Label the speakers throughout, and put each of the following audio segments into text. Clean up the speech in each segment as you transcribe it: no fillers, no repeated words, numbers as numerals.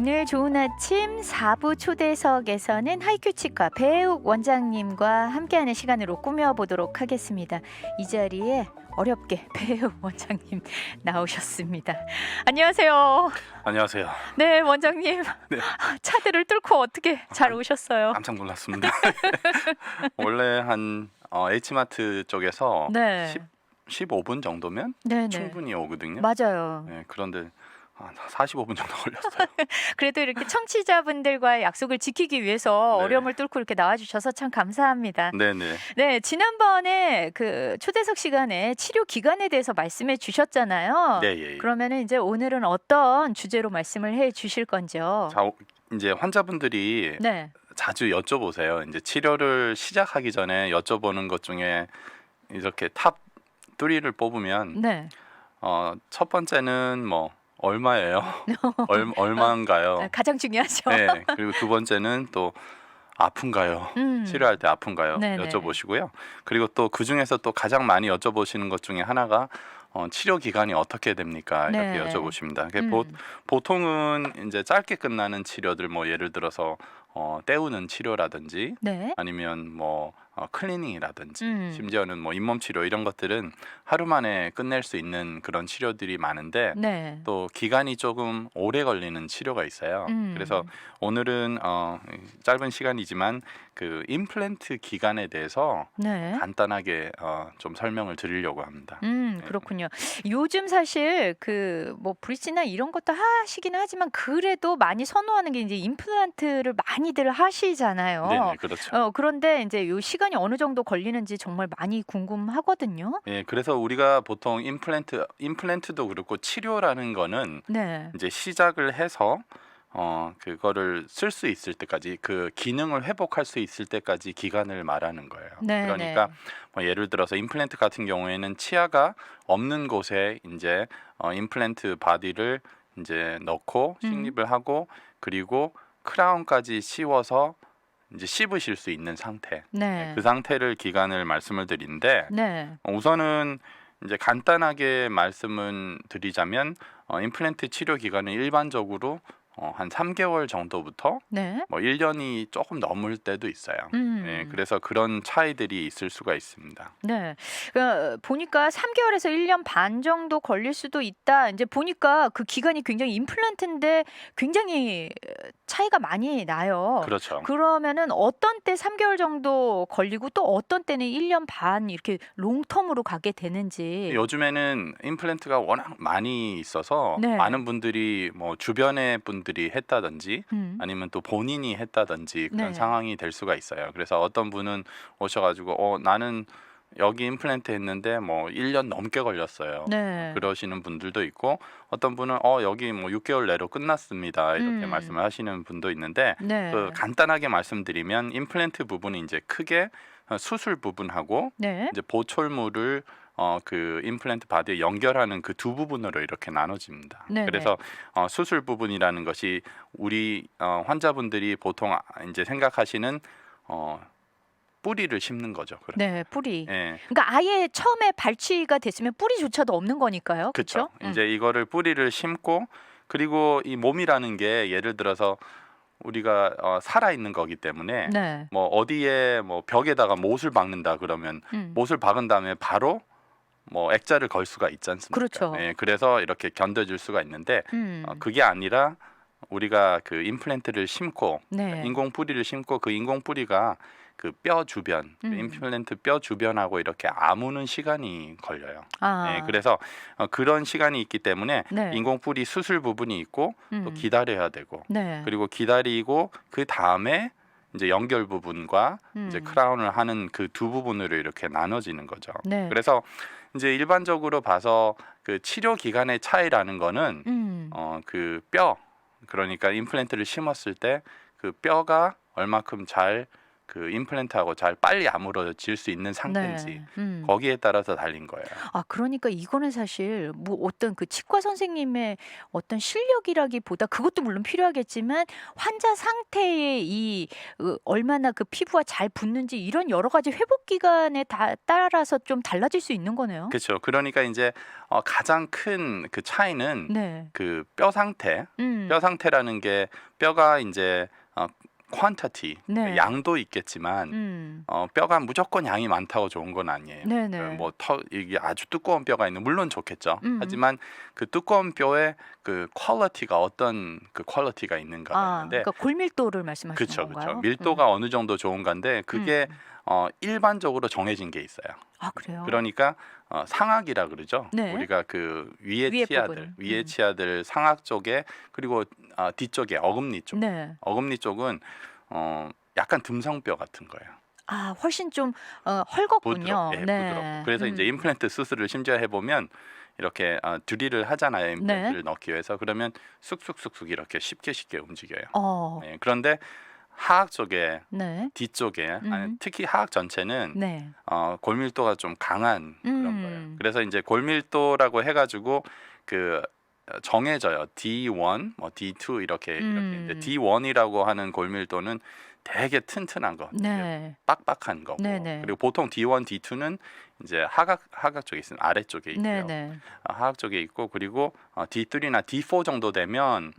Speaker 1: 오늘 좋은 아침 4부 초대석에서는 하이큐 치과 배욱 원장님과 함께하는 시간으로 꾸며보도록 하겠습니다. 이 자리에 어렵게 배욱 원장님 나오셨습니다. 안녕하세요.
Speaker 2: 안녕하세요.
Speaker 1: 네, 원장님.
Speaker 2: 네.
Speaker 1: 차들을 뚫고 어떻게 잘 오셨어요?
Speaker 2: 깜짝 놀랐습니다. 원래 한 H마트 쪽에서
Speaker 1: 네.
Speaker 2: 15분 정도면
Speaker 1: 네네.
Speaker 2: 충분히 오거든요.
Speaker 1: 맞아요.
Speaker 2: 네, 그런데 한 45분 정도 걸렸어요.
Speaker 1: 그래도 이렇게 청취자분들과의 약속을 지키기 위해서
Speaker 2: 네.
Speaker 1: 어려움을 뚫고 이렇게 나와주셔서 참 감사합니다.
Speaker 2: 네네.
Speaker 1: 네, 지난번에 그 초대석 시간에 치료 기간에 대해서 말씀해 주셨잖아요.
Speaker 2: 네, 예.
Speaker 1: 그러면은 이제 오늘은 어떤 주제로 말씀을 해 주실 건지요?
Speaker 2: 자, 이제 환자분들이
Speaker 1: 네,
Speaker 2: 자주 여쭤보세요. 이제 치료를 시작하기 전에 여쭤보는 것 중에 이렇게 탑 3를 뽑으면
Speaker 1: 네.
Speaker 2: 첫 번째는 뭐 얼마예요? 얼마인가요?
Speaker 1: 가장 중요하죠.
Speaker 2: 네, 그리고 두 번째는 또 아픈가요? 치료할 때 아픈가요?
Speaker 1: 네네.
Speaker 2: 여쭤보시고요. 그리고 또 그 중에서 또 가장 많이 여쭤보시는 것 중에 하나가 치료 기간이 어떻게 됩니까? 이렇게
Speaker 1: 네.
Speaker 2: 여쭤보십니다. 보통은 이제 짧게 끝나는 치료들, 뭐 예를 들어서 때우는 치료라든지
Speaker 1: 네.
Speaker 2: 아니면 뭐 클리닝이라든지 심지어는 뭐 잇몸 치료 이런 것들은 하루 만에 끝낼 수 있는 그런 치료들이 많은데
Speaker 1: 네.
Speaker 2: 또 기간이 조금 오래 걸리는 치료가 있어요. 그래서 오늘은 짧은 시간이지만 그 임플란트 기간에 대해서
Speaker 1: 네.
Speaker 2: 간단하게 좀 설명을 드리려고 합니다.
Speaker 1: 그렇군요. 요즘 사실 그 뭐 브릿지나 이런 것도 하시긴 하지만 그래도 많이 선호하는 게 이제 임플란트를 많이들 하시잖아요.
Speaker 2: 네네, 그렇죠.
Speaker 1: 그런데 이제 요 시간이 어느 정도 걸리는지 정말 많이 궁금하거든요.
Speaker 2: 예, 그래서 우리가 보통 임플란트도 그렇고 치료라는 거는
Speaker 1: 네.
Speaker 2: 이제 시작을 해서 그거를 쓸 수 있을 때까지 그 기능을 회복할 수 있을 때까지 기간을 말하는 거예요.
Speaker 1: 네,
Speaker 2: 그러니까
Speaker 1: 네.
Speaker 2: 뭐 예를 들어서 임플란트 같은 경우에는 치아가 없는 곳에 이제 임플란트 바디를 이제 넣고 식립을 하고 그리고 크라운까지 씌워서 이제 씹으실 수 있는 상태.
Speaker 1: 네.
Speaker 2: 그 상태를 기간을 말씀을 드리는데
Speaker 1: 네.
Speaker 2: 우선은 이제 간단하게 말씀을 드리자면 임플란트 치료 기간은 일반적으로 한 3개월 정도부터
Speaker 1: 네.
Speaker 2: 뭐 1년이 조금 넘을 때도 있어요. 예,
Speaker 1: 음.
Speaker 2: 그래서 그런 차이들이 있을 수가 있습니다.
Speaker 1: 네. 보니까 3개월에서 1년 반 정도 걸릴 수도 있다. 이제 보니까 그 기간이 굉장히 임플란트인데 굉장히 차이가 많이 나요.
Speaker 2: 그렇죠.
Speaker 1: 그러면은 어떤 때 3개월 정도 걸리고 또 어떤 때는 1년 반 이렇게 롱텀으로 가게 되는지.
Speaker 2: 요즘에는 임플란트가 워낙 많이 있어서
Speaker 1: 네.
Speaker 2: 많은 분들이 뭐 주변의 분들이 했다든지
Speaker 1: 음.
Speaker 2: 아니면 또 본인이 했다든지 그런
Speaker 1: 네.
Speaker 2: 상황이 될 수가 있어요. 그래서 어떤 분은 오셔가지고 나는 여기 임플란트 했는데 뭐 1년 넘게 걸렸어요.
Speaker 1: 네.
Speaker 2: 그러시는 분들도 있고 어떤 분은 여기 뭐 6개월 내로 끝났습니다. 이렇게 말씀을 하시는 분도 있는데
Speaker 1: 네.
Speaker 2: 그 간단하게 말씀드리면 임플란트 부분이 이제 크게 수술 부분하고
Speaker 1: 네.
Speaker 2: 이제 보철물을 그 임플란트 바디에 연결하는 그 두 부분으로 이렇게 나눠집니다.
Speaker 1: 네네.
Speaker 2: 그래서 수술 부분이라는 것이 우리 환자분들이 보통 이제 생각하시는 뿌리를 심는 거죠.
Speaker 1: 네, 뿌리.
Speaker 2: 예,
Speaker 1: 그러니까 아예 처음에 발치가 됐으면 뿌리조차도 없는 거니까요.
Speaker 2: 그렇죠.
Speaker 1: 그렇죠?
Speaker 2: 이제 이거를 뿌리를 심고 그리고 이 몸이라는 게 예를 들어서 우리가 살아 있는 거기 때문에
Speaker 1: 네.
Speaker 2: 뭐 어디에 뭐 벽에다가 못을 박는다 그러면 못을 박은 다음에 바로 뭐 액자를 걸 수가 있지 않습니까?
Speaker 1: 그렇죠.
Speaker 2: 예, 그래서 이렇게 견뎌줄 수가 있는데
Speaker 1: 음.
Speaker 2: 그게 아니라 우리가 그 임플란트를 심고
Speaker 1: 네.
Speaker 2: 인공 뿌리를 심고 그 인공 뿌리가 그 뼈 주변, 그 임플란트 뼈 주변하고 이렇게 아무는 시간이 걸려요.
Speaker 1: 아.
Speaker 2: 예, 그래서 그런 시간이 있기 때문에
Speaker 1: 네.
Speaker 2: 인공 뿌리 수술 부분이 있고 또 기다려야 되고
Speaker 1: 네.
Speaker 2: 그리고 기다리고 그 다음에 이제 연결 부분과 이제 크라운을 하는 그 두 부분으로 이렇게 나눠지는 거죠.
Speaker 1: 네.
Speaker 2: 그래서 이제 일반적으로 봐서 그 치료 기간의 차이라는 거는 그 뼈, 그러니까 임플란트를 심었을 때 그 뼈가 얼마큼 잘 그 임플란트하고 잘 빨리 아물어질 수 있는 상태인지
Speaker 1: 네.
Speaker 2: 거기에 따라서 달린 거예요.
Speaker 1: 아 그러니까 이거는 사실 뭐 어떤 그 치과 선생님의 어떤 실력이라기보다 그것도 물론 필요하겠지만 환자 상태의 이 얼마나 그 피부와 잘 붙는지 이런 여러 가지 회복 기간에 따라서 좀 달라질 수 있는 거네요.
Speaker 2: 그렇죠. 그러니까 이제 가장 큰 그 차이는
Speaker 1: 네.
Speaker 2: 그 뼈 상태,
Speaker 1: 음.
Speaker 2: 뼈 상태라는 게 뼈가 이제 quantity,
Speaker 1: 네.
Speaker 2: 양도 있겠지만 뼈가 무조건 양이 많다고 좋은 건 아니에요.
Speaker 1: 네네.
Speaker 2: 이게 아주 두꺼운 뼈가 있는 물론 좋겠죠.
Speaker 1: 음.
Speaker 2: 하지만 그 두꺼운 뼈의 그 퀄리티가 어떤 그 퀄리티가 있는가가
Speaker 1: 아,
Speaker 2: 있는데
Speaker 1: 그러니까 골밀도를 말씀하시는
Speaker 2: 그렇죠,
Speaker 1: 건가요?
Speaker 2: 그렇죠. 밀도가 어느 정도 좋은 건데 그게 일반적으로 정해진 게 있어요.
Speaker 1: 아 그래요?
Speaker 2: 그러니까 상악이라 그러죠.
Speaker 1: 네.
Speaker 2: 우리가 그 위에
Speaker 1: 위에
Speaker 2: 치아들,
Speaker 1: 부분.
Speaker 2: 위에 치아들 상악 쪽에 그리고 뒤쪽에 어금니 쪽.
Speaker 1: 네.
Speaker 2: 어금니 쪽은 약간 듬성뼈 같은 거예요.
Speaker 1: 아 훨씬 좀 헐겁군요.
Speaker 2: 부드럽고,
Speaker 1: 네.
Speaker 2: 부드럽고. 그래서 이제 임플란트 수술을 심지어 해보면 이렇게 드릴을 하잖아요. 임플란트를 넣기 위해서. 그러면 쑥쑥쑥쑥 이렇게 쉽게 움직여요. 네, 그런데 하악 쪽에
Speaker 1: 네.
Speaker 2: 뒤쪽에 아니, 특히 하악 전체는
Speaker 1: 네.
Speaker 2: 골밀도가 좀 강한 그런 거예요.
Speaker 1: 음.
Speaker 2: 그래서 이제 골밀도라고 해가지고 그 정해져요. D1, 뭐 D2 이렇게 이제 D1이라고 하는 골밀도는 되게 튼튼한 거,
Speaker 1: 네.
Speaker 2: 빡빡한 거고.
Speaker 1: 네네.
Speaker 2: 그리고 보통 D1, D2는 이제 하각 쪽에 있으면 아래쪽에 있고요.
Speaker 1: 네네.
Speaker 2: 하악 쪽에 있고 그리고 D3나 D4 정도 되면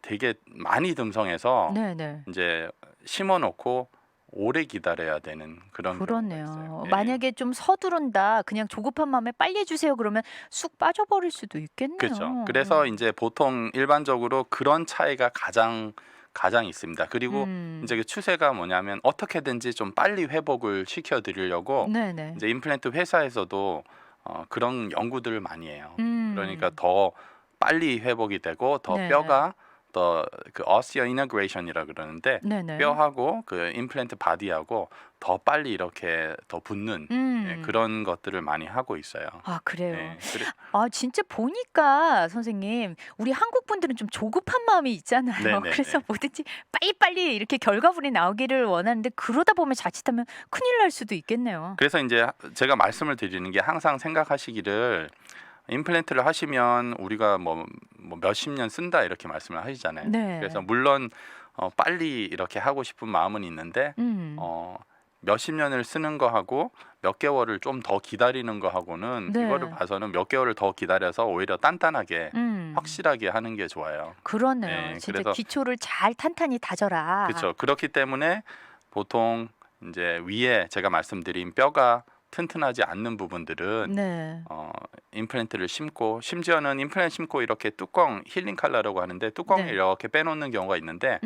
Speaker 2: 되게 많이 듬성해서
Speaker 1: 네네.
Speaker 2: 이제 심어놓고 오래 기다려야 되는 그런 경우가
Speaker 1: 그렇네요.
Speaker 2: 있어요. 예.
Speaker 1: 만약에 좀 서두른다, 그냥 조급한 마음에 빨리 해주세요 그러면 쑥 빠져버릴 수도 있겠네요.
Speaker 2: 그렇죠. 그래서 이제 보통 일반적으로 그런 차이가 가장 있습니다. 그리고 이제 그 추세가 뭐냐면 어떻게든지 좀 빨리 회복을 시켜드리려고
Speaker 1: 네네.
Speaker 2: 이제 임플란트 회사에서도 그런 연구들을 많이 해요.
Speaker 1: 음.
Speaker 2: 그러니까 더 빨리 회복이 되고 더
Speaker 1: 네.
Speaker 2: 뼈가 더 그 오스티오 이너그레이션이라 그러는데
Speaker 1: 네네.
Speaker 2: 뼈하고 그 임플란트 바디하고 더 빨리 이렇게 더 붙는 그런 것들을 많이 하고 있어요.
Speaker 1: 아 그래요.
Speaker 2: 네,
Speaker 1: 아 진짜 보니까 선생님 우리 한국 분들은 좀 조급한 마음이 있잖아요.
Speaker 2: 네네네.
Speaker 1: 그래서 뭐든지 빨리빨리 이렇게 결과물이 나오기를 원하는데 그러다 보면 자칫하면 큰일 날 수도 있겠네요.
Speaker 2: 그래서 이제 제가 말씀을 드리는 게 항상 생각하시기를 임플란트를 하시면 우리가 뭐 몇십 년 쓴다 이렇게 말씀을 하시잖아요.
Speaker 1: 네.
Speaker 2: 그래서 물론 빨리 이렇게 하고 싶은 마음은 있는데 몇십 년을 쓰는 거하고 몇 개월을 좀 더 기다리는 거하고는
Speaker 1: 네.
Speaker 2: 이거를 봐서는 몇 개월을 더 기다려서 오히려 단단하게
Speaker 1: 음.
Speaker 2: 확실하게 하는 게 좋아요.
Speaker 1: 그러네요.
Speaker 2: 네,
Speaker 1: 진짜
Speaker 2: 그래서
Speaker 1: 기초를 잘 탄탄히 다져라.
Speaker 2: 그렇죠. 그렇기 때문에 보통 이제 위에 제가 말씀드린 뼈가 튼튼하지 않는 부분들은
Speaker 1: 네.
Speaker 2: 임플란트를 심고 심지어는 임플란트 심고 이렇게 뚜껑 힐링 칼라라고 하는데 뚜껑을
Speaker 1: 네.
Speaker 2: 이렇게 빼놓는 경우가 있는데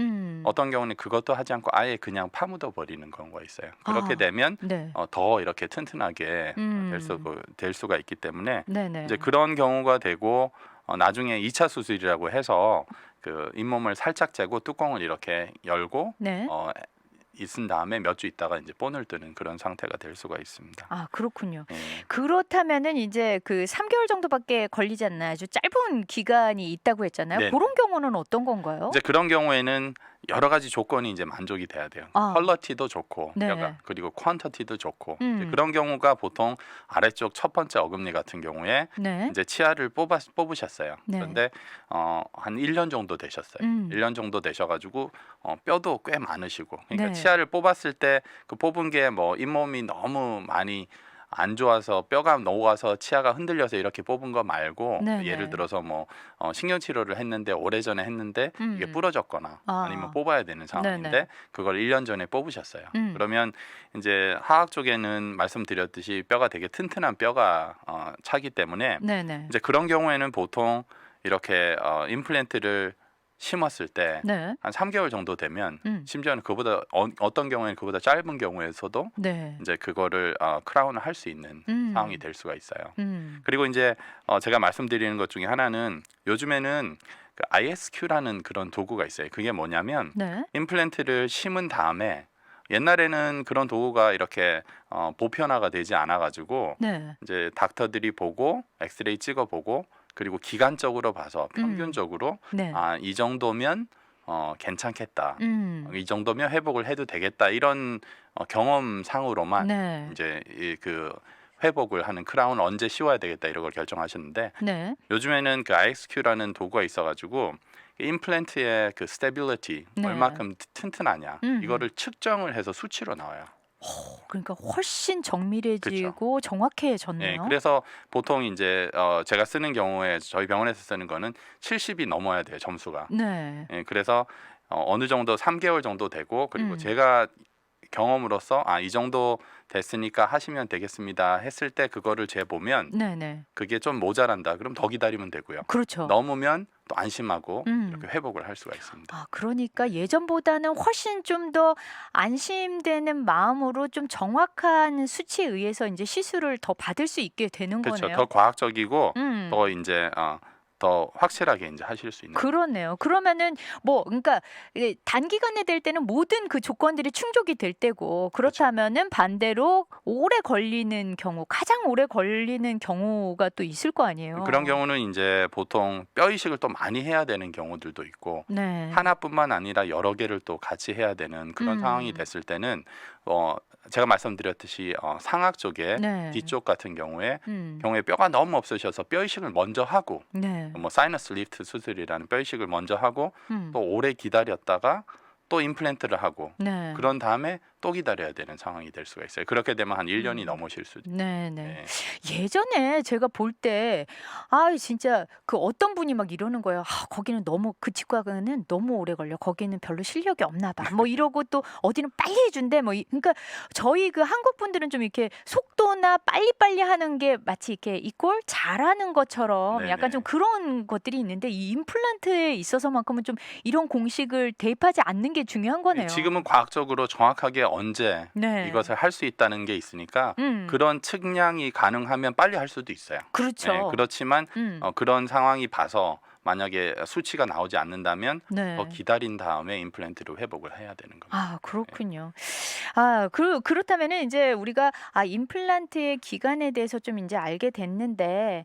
Speaker 2: 어떤 경우는 그것도 하지 않고 아예 그냥 파묻어 버리는 경우가 있어요. 그렇게
Speaker 1: 아.
Speaker 2: 되면
Speaker 1: 네.
Speaker 2: 더 이렇게 튼튼하게 될 수가 있기 때문에
Speaker 1: 네네.
Speaker 2: 이제 그런 경우가 되고 나중에 2차 수술이라고 해서 그 잇몸을 살짝 재고 뚜껑을 이렇게 열고
Speaker 1: 네.
Speaker 2: 있은 다음에 몇 주 있다가 이제 본을 뜨는 그런 상태가 될 수가 있습니다.
Speaker 1: 아 그렇군요.
Speaker 2: 예.
Speaker 1: 그렇다면은 이제 그 3개월 정도밖에 걸리지 않나 아주 짧은 기간이 있다고 했잖아요.
Speaker 2: 네네.
Speaker 1: 그런 경우는 어떤 건가요?
Speaker 2: 이제 그런 경우에는 여러 가지 조건이 이제 만족이 돼야 돼요.
Speaker 1: 아.
Speaker 2: 퀄리티도 좋고
Speaker 1: 네.
Speaker 2: 뼈가 그리고 퀀터티도 좋고
Speaker 1: 음.
Speaker 2: 이제 그런 경우가 보통 아래쪽 첫 번째 어금니 같은 경우에
Speaker 1: 네.
Speaker 2: 이제 치아를 뽑으셨어요.
Speaker 1: 네.
Speaker 2: 그런데 한 1년 정도 되셨어요. 1년 정도 되셔가지고 뼈도 꽤 많으시고 그러니까
Speaker 1: 네.
Speaker 2: 치아를 뽑았을 때 그 뽑은 게 뭐 잇몸이 너무 많이 안 좋아서 뼈가 녹아서 치아가 흔들려서 이렇게 뽑은 거 말고
Speaker 1: 네네.
Speaker 2: 예를 들어서 뭐 신경 치료를 했는데 오래전에 했는데 이게 부러졌거나
Speaker 1: 아.
Speaker 2: 아니면 뽑아야 되는 상황인데
Speaker 1: 네네.
Speaker 2: 그걸 1년 전에 뽑으셨어요. 그러면 이제 하악 쪽에는 말씀드렸듯이 뼈가 되게 튼튼한 뼈가 차기 때문에
Speaker 1: 네네.
Speaker 2: 이제 그런 경우에는 보통 이렇게 임플란트를 심었을 때
Speaker 1: 네.
Speaker 2: 한 3개월 정도 되면 심지어는 그보다 어떤 경우에는 그보다 짧은 경우에서도
Speaker 1: 네.
Speaker 2: 이제 그거를 크라운을 할 수 있는 상황이 될 수가 있어요. 그리고 이제 제가 말씀드리는 것 중에 하나는 요즘에는 그 ISQ라는 그런 도구가 있어요. 그게 뭐냐면
Speaker 1: 네.
Speaker 2: 임플란트를 심은 다음에 옛날에는 그런 도구가 이렇게 보편화가 되지 않아가지고
Speaker 1: 네.
Speaker 2: 이제 닥터들이 보고 엑스레이 찍어보고 그리고 기간적으로 봐서 평균적으로
Speaker 1: 네.
Speaker 2: 이 정도면 괜찮겠다.
Speaker 1: 음.
Speaker 2: 이 정도면 회복을 해도 되겠다. 이런 경험상으로만
Speaker 1: 네.
Speaker 2: 이제 그 회복을 하는 크라운을 언제 씌워야 되겠다 이런 걸 결정하셨는데
Speaker 1: 네.
Speaker 2: 요즘에는 그 IXQ라는 도구가 있어가지고 임플란트의 그 스테빌리티
Speaker 1: 네.
Speaker 2: 얼마큼 튼튼하냐
Speaker 1: 음.
Speaker 2: 이거를 측정을 해서 수치로 나와요.
Speaker 1: 그러니까 훨씬
Speaker 2: 그쵸.
Speaker 1: 정밀해지고
Speaker 2: 네,
Speaker 1: 정확해졌네요.
Speaker 2: 그래서 보통 이제 제가 쓰는 경우에 저희 병원에서 쓰는 거는 70이 넘어야 돼요 점수가.
Speaker 1: 네.
Speaker 2: 그래서 어느 정도 3개월 정도 되고 그리고
Speaker 1: 음.
Speaker 2: 제가 경험으로서 이 정도 됐으니까 하시면 되겠습니다 했을 때 그거를 재보면
Speaker 1: 네네.
Speaker 2: 그게 좀 모자란다. 그럼 더 기다리면 되고요.
Speaker 1: 그렇죠.
Speaker 2: 넘으면 또 안심하고
Speaker 1: 음.
Speaker 2: 이렇게 회복을 할 수가 있습니다.
Speaker 1: 그러니까 예전보다는 훨씬 좀 더 안심되는 마음으로 좀 정확한 수치에 의해서 이제 시술을 더 받을 수 있게 되는
Speaker 2: 그렇죠.
Speaker 1: 거네요.
Speaker 2: 더 과학적이고
Speaker 1: 음.
Speaker 2: 더 이제 더 확실하게 이제 하실 수 있는.
Speaker 1: 그러네요. 그러면은 그러니까 단기간에 될 때는 모든 그 조건들이 충족이 될 때고 그렇다면은 반대로 오래 걸리는 경우, 가장 오래 걸리는 경우가 또 있을 거 아니에요.
Speaker 2: 그런 경우는 이제 보통 뼈 이식을 또 많이 해야 되는 경우들도 있고
Speaker 1: 네.
Speaker 2: 하나뿐만 아니라 여러 개를 또 같이 해야 되는 그런 상황이 됐을 때는 제가 말씀드렸듯이 상악 쪽에
Speaker 1: 네.
Speaker 2: 뒤쪽 같은 경우에
Speaker 1: 음.
Speaker 2: 뼈가 너무 없으셔서 뼈 이식을 먼저 하고
Speaker 1: 네.
Speaker 2: 뭐 사이너스 리프트 수술이라는 뼈 이식을 먼저 하고
Speaker 1: 음.
Speaker 2: 또 오래 기다렸다가 또 임플란트를 하고
Speaker 1: 네.
Speaker 2: 그런 다음에 또 기다려야 되는 상황이 될 수가 있어요. 그렇게 되면 한 1년이
Speaker 1: 음.
Speaker 2: 넘으실 수도.
Speaker 1: 네네.
Speaker 2: 네.
Speaker 1: 예전에 제가 볼 때 진짜 그 어떤 분이 막 이러는 거예요. 거기는 너무 그 치과는 너무 오래 걸려. 거기는 별로 실력이 없나 봐. 뭐 이러고 또 어디는 빨리 해준대. 그러니까 저희 그 한국 분들은 좀 이렇게 속도나 빨리빨리 하는 게 마치 이렇게 이꼴 잘하는 것처럼
Speaker 2: 네네.
Speaker 1: 약간 좀 그런 것들이 있는데 이 임플란트에 있어서만큼은 좀 이런 공식을 대입하지 않는 게 중요한 거네요.
Speaker 2: 지금은 과학적으로 정확하게 언제
Speaker 1: 네.
Speaker 2: 이것을 할 수 있다는 게 있으니까
Speaker 1: 음.
Speaker 2: 그런 측량이 가능하면 빨리 할 수도 있어요.
Speaker 1: 그렇죠.
Speaker 2: 그렇지만
Speaker 1: 음.
Speaker 2: 그런 상황이 봐서 만약에 수치가 나오지 않는다면
Speaker 1: 네.
Speaker 2: 더 기다린 다음에 임플란트로 회복을 해야 되는 겁니다.
Speaker 1: 그렇군요. 그렇다면은 이제 우리가 임플란트의 기간에 대해서 좀 이제 알게 됐는데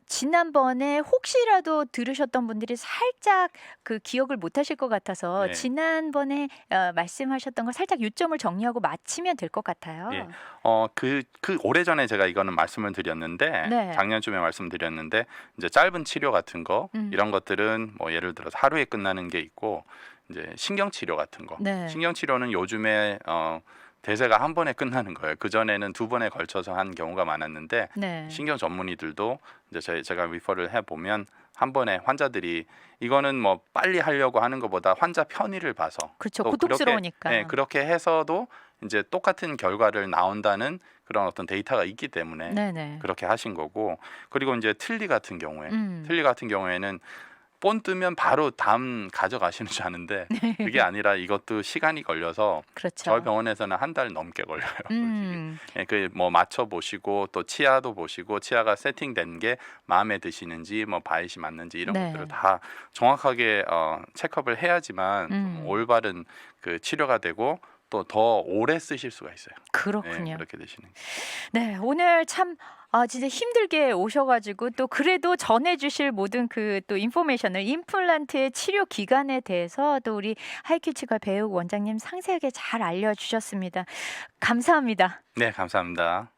Speaker 1: 지난번에 혹시라도 들으셨던 분들이 살짝 그 기억을 못 하실 것 같아서
Speaker 2: 네.
Speaker 1: 지난번에 말씀하셨던 걸 살짝 요점을 정리하고 마치면 될 것 같아요.
Speaker 2: 예. 그 오래전에 제가 이거는 말씀을 드렸는데
Speaker 1: 네.
Speaker 2: 작년쯤에 말씀드렸는데 이제 짧은 치료 같은 거 이런 것들은 뭐 예를 들어서 하루에 끝나는 게 있고 이제 신경 치료 같은 거.
Speaker 1: 네.
Speaker 2: 신경 치료는 요즘에 대세가 한 번에 끝나는 거예요. 그 전에는 두 번에 걸쳐서 한 경우가 많았는데
Speaker 1: 네.
Speaker 2: 신경 전문의들도 이제 제가 리퍼를 해 보면 한 번에 환자들이 이거는 뭐 빨리 하려고 하는 것보다 환자 편의를 봐서
Speaker 1: 그렇죠.
Speaker 2: 또
Speaker 1: 고통스러우니까.
Speaker 2: 그렇게 해서도 이제 똑같은 결과를 나온다는 그런 어떤 데이터가 있기 때문에
Speaker 1: 네네.
Speaker 2: 그렇게 하신 거고 그리고 이제 틀니 같은 경우에
Speaker 1: 음.
Speaker 2: 틀니 같은 경우에는 본 뜨면 바로 담 가져가시는 줄 아는데 그게 아니라 이것도 시간이 걸려서
Speaker 1: 그렇죠.
Speaker 2: 저희 병원에서는 한 달 넘게 걸려요. 솔직히.
Speaker 1: 음.
Speaker 2: 그 뭐 맞춰 보시고 또 치아도 보시고 치아가 세팅된 게 마음에 드시는지 뭐 바이시 맞는지 이런
Speaker 1: 네.
Speaker 2: 것들을 다 정확하게 체크업을 해야지만 좀 올바른 그 치료가 되고 또 더 오래 쓰실 수가 있어요.
Speaker 1: 그렇군요.
Speaker 2: 그렇게 되시는.
Speaker 1: 네, 오늘 참 진짜 힘들게 오셔가지고 또 그래도 전해주실 모든 그 또 인포메이션을 임플란트의 치료 기간에 대해서 또 우리 하이큐 치과 배우 원장님 상세하게 잘 알려주셨습니다. 감사합니다.
Speaker 2: 네, 감사합니다.